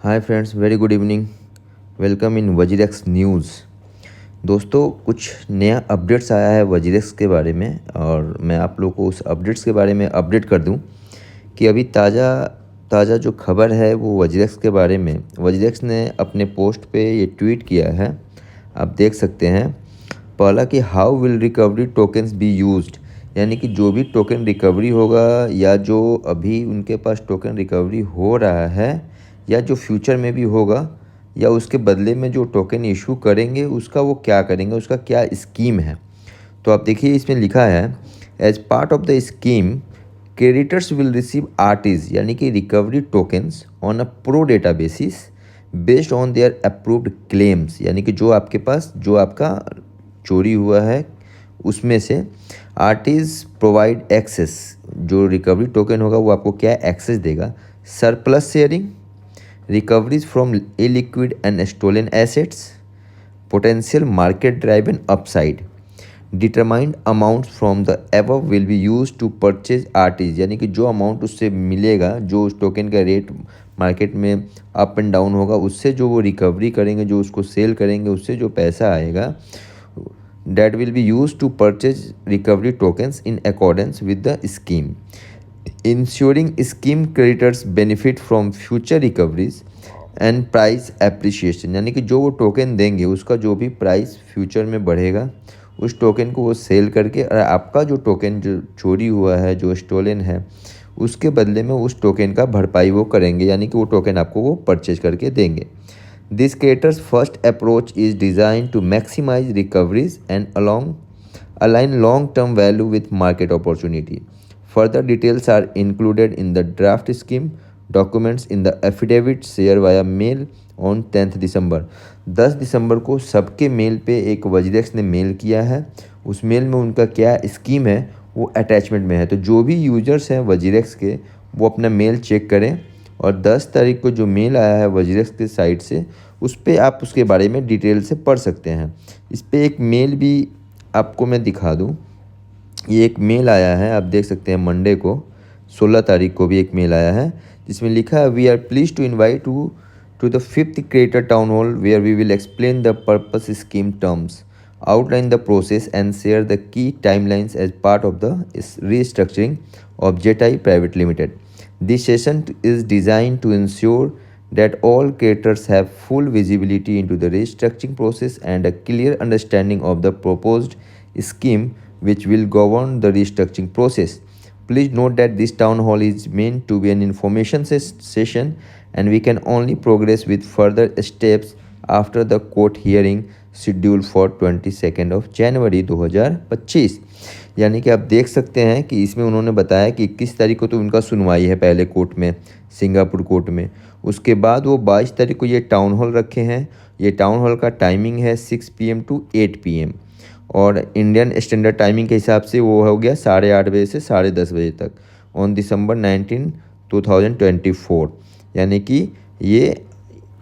Hi friends, very good evening. Welcome in WazirX news. दोस्तों, कुछ नया अपडेट्स आया है वजीरेक्स के बारे में और मैं आप लोगों को उस अपडेट्स के बारे में अपडेट कर दूं कि अभी ताज़ा ताज़ा जो खबर है वो वजीरेक्स के बारे में वजीरेक्स ने अपने पोस्ट पे ये ट्वीट किया है। आप देख सकते हैं। पहला कि how will recovery tokens be used, यानी कि जो भी टोकन रिकवरी होगा या जो अभी उनके पास टोकन रिकवरी हो रहा है या जो फ्यूचर में भी होगा या उसके बदले में जो टोकन इशू करेंगे उसका वो क्या करेंगे, उसका क्या स्कीम है। तो आप देखिए, इसमें लिखा है as part of the scheme creditors will receive RTs, यानी कि recovery tokens on a pro rata basis based on their approved claims, यानी कि जो आपके पास जो आपका चोरी हुआ है उसमें से आरटीज प्रोवाइड एक्सेस, जो रिकवरी टोकन होगा वो आपको क्या एक्सेस देगा। Surplus sharing, recoveries from illiquid and stolen assets, potential market driven upside, determined amounts from the above will be used to purchase RTs, यानी कि जो अमाउंट उससे मिलेगा, जो उस टोकन का रेट मार्केट में अप एंड डाउन होगा, उससे जो वो रिकवरी करेंगे, जो उसको सेल करेंगे, उससे जो पैसा आएगा that will be used to purchase recovery tokens in accordance with the scheme, ensuring scheme creditors benefit from future recoveries and price appreciation, यानी कि जो वो टोकन देंगे उसका जो भी प्राइस फ्यूचर में बढ़ेगा उस टोकन को वो सेल करके और आपका जो टोकन जो चोरी हुआ है, जो स्टोलन है, उसके बदले में उस टोकन का भरपाई वो करेंगे, यानी कि वो टोकन आपको वो परचेज करके देंगे। This creators first approach is design to maximize recoveries and align long-term value with market opportunity. Further details are included in the draft scheme documents in the affidavit share via mail on 10th December। 10 दिसंबर को सबके mail पे एक WazirX ने mail किया है। उस mail में उनका क्या स्कीम है वो अटैचमेंट में है। तो जो भी यूजर्स हैं वजीरेक्स के वो अपना मेल चेक करें और 10 तारीख को जो मेल आया है वजीरेक्स के साइट से उस पर आप उसके बारे में डिटेल से पढ़ सकते हैं। इस पर एक मेल भी आपको मैं दिखा दूं। ये एक मेल आया है, आप देख सकते हैं, मंडे को 16 तारीख को भी एक मेल आया है जिसमें लिखा है we are please to invite to the 5th creator town hall where we will explain the purpose scheme terms, outline the process and share the key timelines as part of the restructuring of Jetai Private Limited. This session is designed to ensure that all creators have full visibility into the restructuring process and a clear understanding of the proposed scheme which will govern the restructuring process. Please note that this town hall is meant to be an information session and we can only progress with further steps after the court hearing scheduled for 22nd of January 2025। यानी कि आप देख सकते हैं कि इसमें उन्होंने बताया कि 21 तारीख को तो उनका सुनवाई है पहले कोर्ट में, सिंगापुर कोर्ट में। उसके बाद वो 22 तारीख को ये टाउन हॉल रखे हैं। ये टाउन हॉल का टाइमिंग है 6 PM to 8 PM और इंडियन स्टैंडर्ड टाइमिंग के हिसाब से वो हो गया 8:30 बजे से 10:30 बजे तक ऑन दिसंबर 19, 2024। यानी कि ये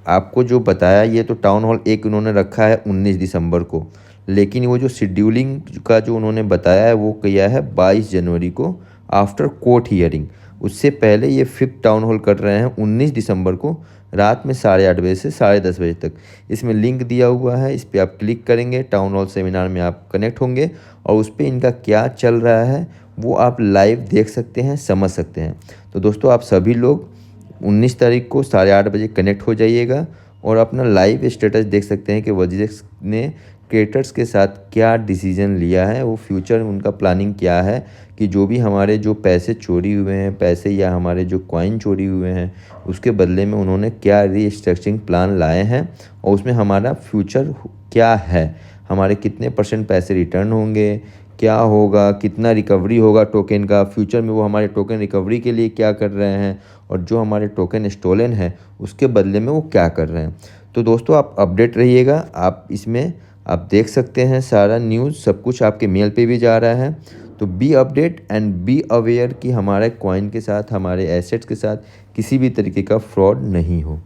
आपको जो बताया ये तो टाउन हॉल एक उन्होंने रखा है 19 दिसंबर को, लेकिन वो जो शेड्यूलिंग का जो उन्होंने बताया है वो किया है 22 जनवरी को आफ्टर कोर्ट हियरिंग। उससे पहले ये 5th टाउन हॉल कर रहे हैं 19 दिसंबर को रात में 8:30 बजे से 10:30 बजे तक। इसमें लिंक दिया हुआ है, इस पर आप क्लिक करेंगे, टाउन हॉल सेमिनार में आप कनेक्ट होंगे और उस पर इनका क्या चल रहा है वो आप लाइव देख सकते हैं, समझ सकते हैं। तो दोस्तों, आप सभी लोग 19 तारीख को 8:30 बजे कनेक्ट हो जाइएगा और अपना लाइव स्टेटस देख सकते हैं कि वजीरेक्स ने क्रिएटर्स के साथ क्या डिसीजन लिया है, वो फ्यूचर उनका प्लानिंग क्या है कि जो भी हमारे जो पैसे चोरी हुए हैं, पैसे या हमारे जो कॉइन चोरी हुए हैं, उसके बदले में उन्होंने क्या रीस्ट्रक्चरिंग प्लान लाए हैं और उसमें हमारा फ्यूचर क्या है, हमारे कितने % पैसे रिटर्न होंगे, क्या होगा, कितना रिकवरी होगा टोकन का, फ्यूचर में वो हमारे टोकन रिकवरी के लिए क्या कर रहे हैं और जो हमारे टोकन स्टोलन है उसके बदले में वो क्या कर रहे हैं। तो दोस्तों, आप अपडेट रहिएगा। आप इसमें आप देख सकते हैं सारा न्यूज़, सब कुछ आपके मेल पे भी जा रहा है। तो be update and be aware कि हमारे कॉइन के साथ, हमारे एसेट्स के साथ किसी भी तरीके का फ्रॉड नहीं हो।